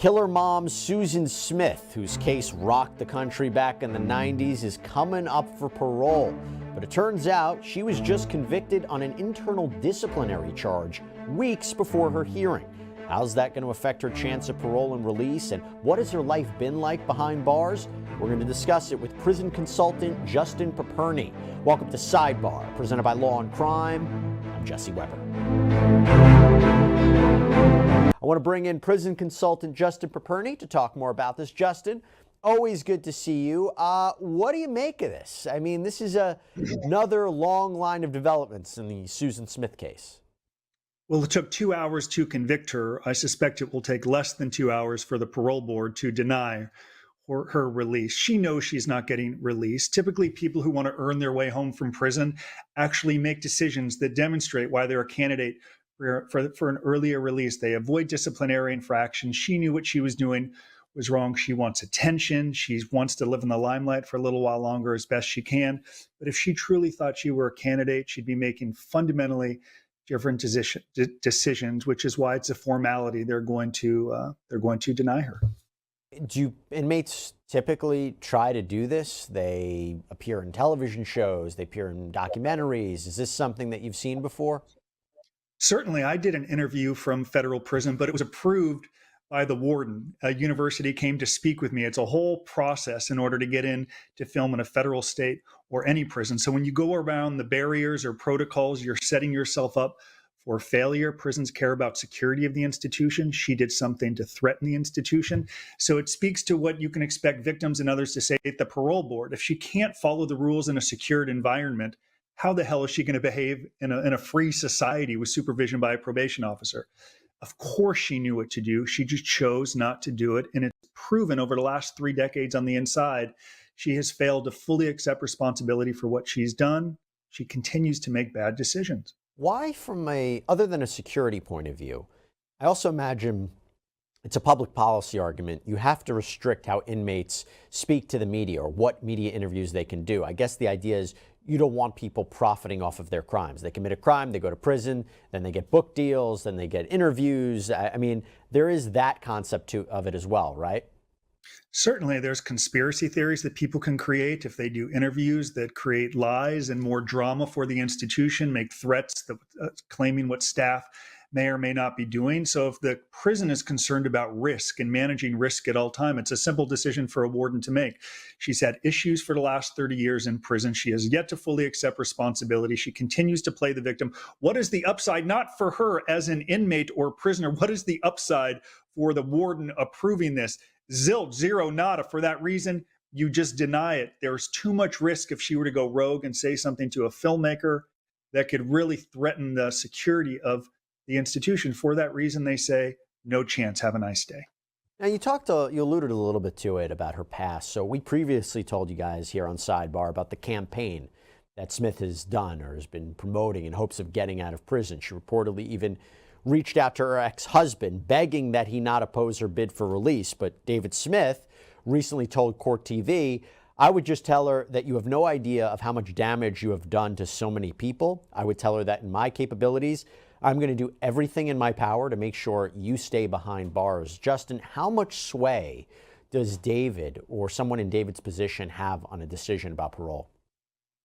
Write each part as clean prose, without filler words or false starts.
Killer mom Susan Smith, whose case rocked the country back in the 90s, is coming up for parole. But it turns out she was just convicted on an internal disciplinary charge weeks before her hearing. How's that going to affect her chance of parole and release? And what has her life been like behind bars? We're going to discuss it with prison consultant Justin Paperny. Welcome to Sidebar, presented by Law and Crime. I'm Jesse Weber. I want to bring in prison consultant Justin Paperny to talk more about this. Justin, always good to see you. What do you make of this? I mean, this is another long line of developments in the Susan Smith case. Well, it took 2 hours to convict her. I suspect it will take less than 2 hours for the parole board to deny her release. She knows she's not getting released. Typically, people who want to earn their way home from prison actually make decisions that demonstrate why they're a candidate for an earlier release. They avoid disciplinary infractions. She knew what she was doing was wrong. She wants attention. She wants to live in the limelight for a little while longer as best she can. But if she truly thought she were a candidate, she'd be making fundamentally different decisions, which is why it's a formality. They're going to deny her. Do inmates typically try to do this? They appear in television shows, they appear in documentaries. Is this something that you've seen before? Certainly, I did an interview from federal prison, but it was approved by the warden. A university came to speak with me. It's a whole process in order to get in to film in a federal, state, or any prison. So when you go around the barriers or protocols, you're setting yourself up for failure. Prisons care about security of the institution. She did something to threaten the institution. So it speaks to what you can expect victims and others to say at the parole board. If she can't follow the rules in a secured environment, how the hell is she going to behave in a free society with supervision by a probation officer? Of course she knew what to do. She just chose not to do it. And it's proven over the last 3 decades on the inside, she has failed to fully accept responsibility for what she's done. She continues to make bad decisions. Why, other than a security point of view, I also imagine it's a public policy argument. You have to restrict how inmates speak to the media or what media interviews they can do. I guess the idea is you don't want people profiting off of their crimes. They commit a crime, they go to prison, then they get book deals, then they get interviews. I mean, there is that concept of it as well, right? Certainly, there's conspiracy theories that people can create if they do interviews that create lies and more drama for the institution, make threats that, claiming what staff may or may not be doing. So if the prison is concerned about risk and managing risk at all time, it's a simple decision for a warden to make. She's had issues for the last 30 years in prison. She has yet to fully accept responsibility. She continues to play the victim. What is the upside, not for her as an inmate or prisoner? What is the upside for the warden approving this? Zilch, zero, nada. For that reason, you just deny it. There's too much risk if she were to go rogue and say something to a filmmaker that could really threaten the security of the institution. For that reason, they say, no chance, have a nice day. Now, you alluded a little bit to it about her past. So we previously told you guys here on Sidebar about the campaign that Smith has done or has been promoting in hopes of getting out of prison. She reportedly even reached out to her ex-husband, begging that he not oppose her bid for release. But David Smith recently told Court TV, I would just tell her that you have no idea of how much damage you have done to so many people. I would tell her that in my capabilities, I'm going to do everything in my power to make sure you stay behind bars. Justin, how much sway does David or someone in David's position have on a decision about parole?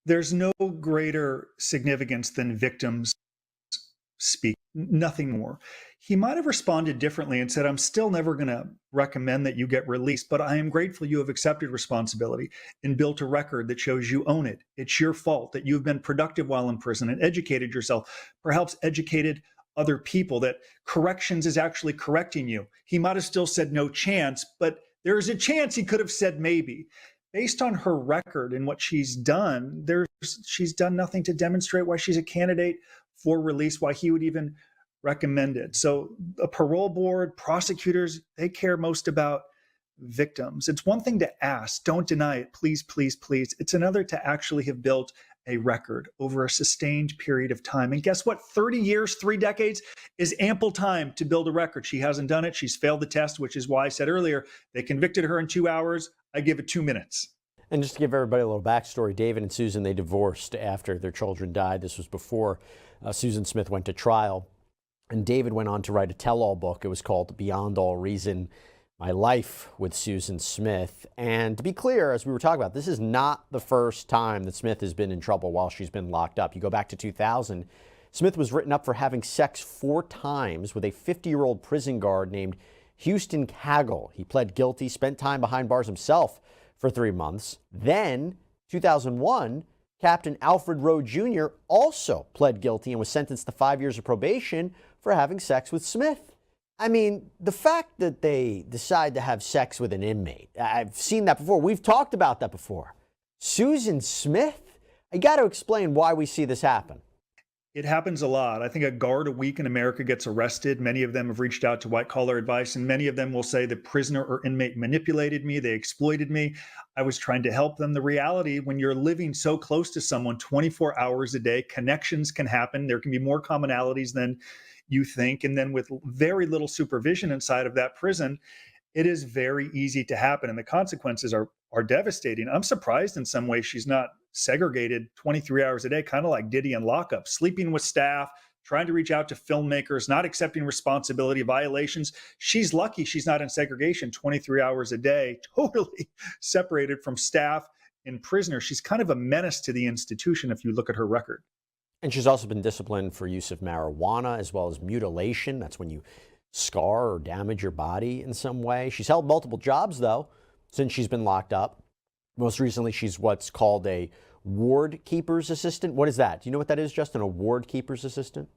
There's no greater significance than victims speak, nothing more. He might have responded differently and said, I'm still never going to recommend that you get released, but I am grateful you have accepted responsibility and built a record that shows you own it. It's your fault that you've been productive while in prison and educated yourself, perhaps educated other people, that corrections is actually correcting you. He might have still said no chance, but there's a chance he could have said maybe. Based on her record and what she's done, she's done nothing to demonstrate why she's a candidate for release, why he would even recommend it. So a parole board, prosecutors, they care most about victims. It's one thing to ask, don't deny it, please, please, please. It's another to actually have built a record over a sustained period of time. And guess what? 30 years, 3 decades is ample time to build a record. She hasn't done it. She's failed the test, which is why I said earlier, they convicted her in 2 hours. I give it 2 minutes. And just to give everybody a little backstory, David and Susan, they divorced after their children died. This was before Susan Smith went to trial. And David went on to write a tell-all book. It was called Beyond All Reason. My Life with Susan Smith. And to be clear, as we were talking about, this is not the first time that Smith has been in trouble while she's been locked up. You go back to 2000, Smith was written up for having sex 4 times with a 50-year-old prison guard named Houston Cagle. He pled guilty, spent time behind bars himself for 3 months. Then, 2001, Captain Alfred Rowe Jr. also pled guilty and was sentenced to 5 years of probation for having sex with Smith. I mean, the fact that they decide to have sex with an inmate, I've seen that before. We've talked about that before. Susan Smith? I got to explain why we see this happen. It happens a lot. I think a guard a week in America gets arrested. Many of them have reached out to white collar advice, and many of them will say the prisoner or inmate manipulated me, they exploited me. I was trying to help them. The reality, when you're living so close to someone 24 hours a day, connections can happen. There can be more commonalities than you think. And then with very little supervision inside of that prison, it is very easy to happen. And the consequences are devastating. I'm surprised in some ways she's not segregated 23 hours a day, kind of like Diddy in lockup, sleeping with staff, trying to reach out to filmmakers, not accepting responsibility, violations. She's lucky she's not in segregation 23 hours a day, totally separated from staff and prisoners. She's kind of a menace to the institution if you look at her record. And she's also been disciplined for use of marijuana as well as mutilation. That's when you scar or damage your body in some way. She's held multiple jobs, though, since she's been locked up. Most recently, she's what's called a ward keeper's assistant. What is that? Do you know what that is, Justin? A ward keeper's assistant?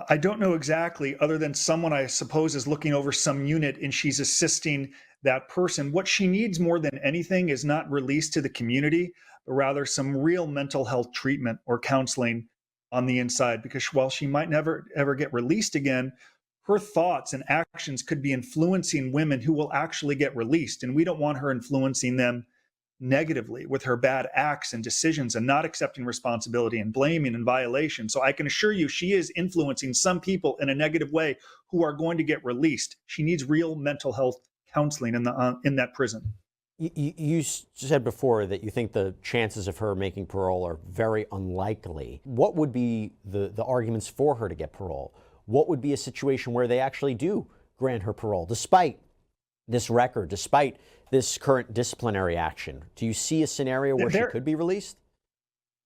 I don't know exactly, other than someone I suppose is looking over some unit and she's assisting that person. What she needs more than anything is not released to the community, but rather some real mental health treatment or counseling on the inside. Because while she might never ever get released again, her thoughts and actions could be influencing women who will actually get released. And we don't want her influencing them negatively with her bad acts and decisions and not accepting responsibility and blaming and violation. So I can assure you she is influencing some people in a negative way who are going to get released. She needs real mental health counseling in that prison. You said before that you think the chances of her making parole are very unlikely. What would be the arguments for her to get parole? What would be a situation where they actually do grant her parole, despite this record, despite this current disciplinary action? Do you see a scenario where she could be released?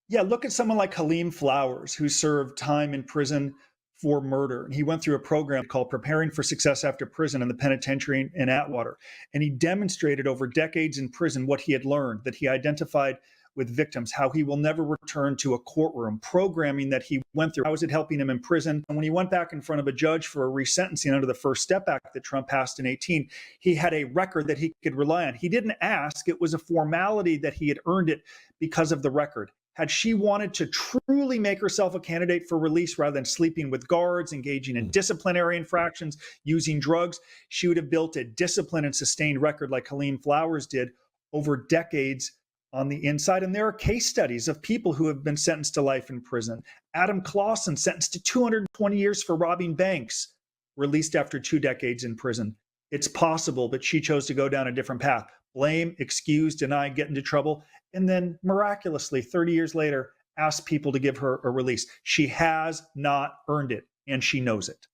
Yeah, look at someone like Halim Flowers, who served time in prison for murder. He went through a program called Preparing for Success After Prison in the penitentiary in Atwater. And he demonstrated over decades in prison what he had learned, that he identified with victims, how he will never return to a courtroom, programming that he went through. How was it helping him in prison? And when he went back in front of a judge for a resentencing under the First Step Act that Trump passed in 2018, he had a record that he could rely on. He didn't ask. It was a formality that he had earned it because of the record. Had she wanted to truly make herself a candidate for release rather than sleeping with guards, engaging in disciplinary infractions, using drugs, she would have built a disciplined and sustained record like Halim Flowers did over decades on the inside. And there are case studies of people who have been sentenced to life in prison. Adam Clausen, sentenced to 220 years for robbing banks, released after 2 decades in prison. It's possible, but she chose to go down a different path. Blame, excuse, deny, get into trouble, and then miraculously, 30 years later, ask people to give her a release. She has not earned it, and she knows it.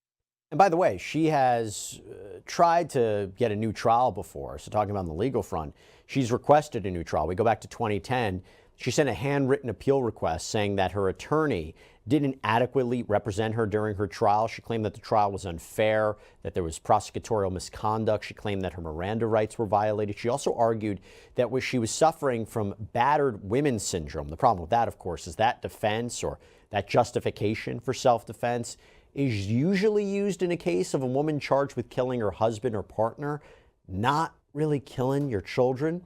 And by the way, she has tried to get a new trial before. So talking about on the legal front, she's requested a new trial. We go back to 2010. She sent a handwritten appeal request saying that her attorney didn't adequately represent her during her trial. She claimed that the trial was unfair, that there was prosecutorial misconduct. She claimed that her Miranda rights were violated. She also argued that she was suffering from battered women syndrome. The problem with that, of course, is that defense or that justification for self-defense is usually used in a case of a woman charged with killing her husband or partner, not really killing your children.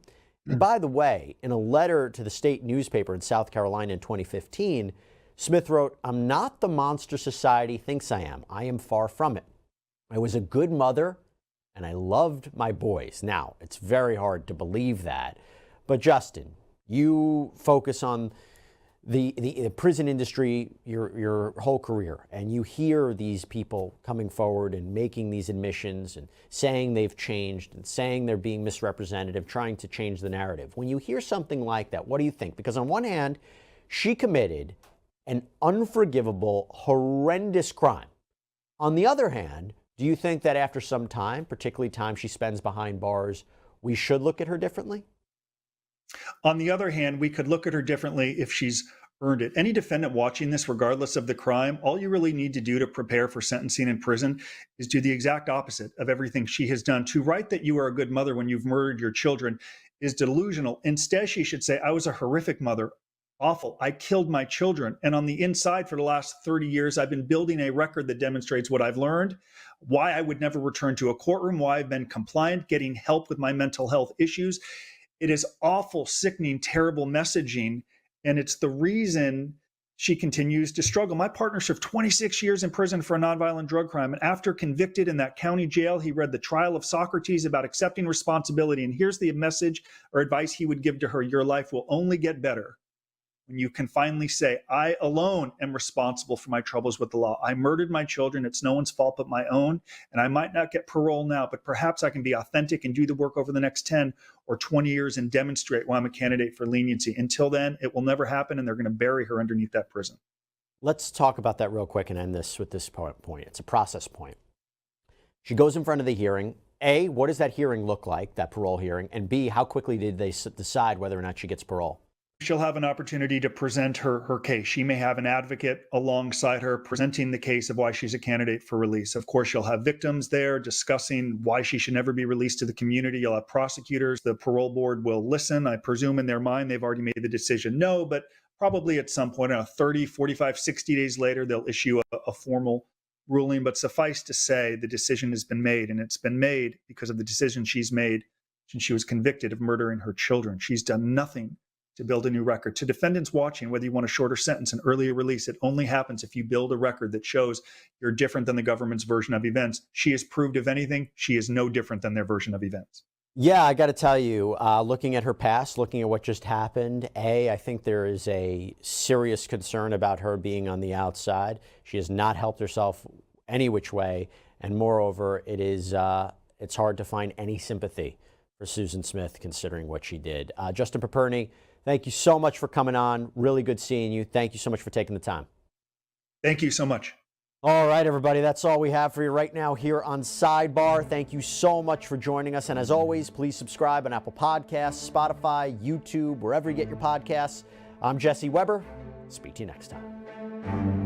And by the way, in a letter to the state newspaper in South Carolina in 2015, Smith wrote, "I'm not the monster society thinks I am. I am far from it. I was a good mother and I loved my boys." Now, it's very hard to believe that. But Justin, you focus on the prison industry your whole career, and you hear these people coming forward and making these admissions and saying they've changed and saying they're being misrepresentative, trying to change the narrative. When you hear something like that, what do you think? Because on one hand, she committed an unforgivable, horrendous crime. On the other hand, Do you think that after some time, particularly time she spends behind bars, we should look at her differently? On the other hand, we could look at her differently if she's earned it. Any defendant watching this, regardless of the crime, all you really need to do to prepare for sentencing in prison is do the exact opposite of everything she has done. To write that you are a good mother when you've murdered your children is delusional. Instead, she should say, I was a horrific mother. Awful. I killed my children. And on the inside, for the last 30 years, I've been building a record that demonstrates what I've learned, why I would never return to a courtroom, why I've been compliant, getting help with my mental health issues. It is awful, sickening, terrible messaging. And it's the reason she continues to struggle. My partner served 26 years in prison for a nonviolent drug crime. And after convicted in that county jail, he read The Trial of Socrates about accepting responsibility. And here's the message or advice he would give to her: your life will only get better when you can finally say, I alone am responsible for my troubles with the law. I murdered my children. It's no one's fault but my own. And I might not get parole now, but perhaps I can be authentic and do the work over the next 10 or 20 years and demonstrate why I'm a candidate for leniency. Until then, it will never happen, and they're going to bury her underneath that prison. Let's talk about that real quick and end this with this point. It's a process point. She goes in front of the hearing. A, what does that hearing look like, that parole hearing? And B, how quickly did they decide whether or not she gets parole? She'll have an opportunity to present her case. She may have an advocate alongside her presenting the case of why she's a candidate for release. Of course, you'll have victims there discussing why she should never be released to the community. You'll have prosecutors. The parole board will listen. I presume in their mind they've already made the decision no, but probably at some point, 30, 45, 60 days later, they'll issue a formal ruling. But suffice to say, the decision has been made, and it's been made because of the decision she's made since she was convicted of murdering her children. She's done nothing to build a new record. To defendants watching, whether you want a shorter sentence, an earlier release, it only happens if you build a record that shows you're different than the government's version of events. She has proved, if anything, she is no different than their version of events. Yeah, I got to tell you, looking at her past, looking at what just happened, I think there is a serious concern about her being on the outside. She has not helped herself any which way. And moreover, it's hard to find any sympathy for Susan Smith considering what she did. Justin Paperny, thank you so much for coming on. Really good seeing you. Thank you so much for taking the time. Thank you so much. All right, everybody, that's all we have for you right now here on Sidebar. Thank you so much for joining us. And as always, please subscribe on Apple Podcasts, Spotify, YouTube, wherever you get your podcasts. I'm Jesse Weber. Speak to you next time.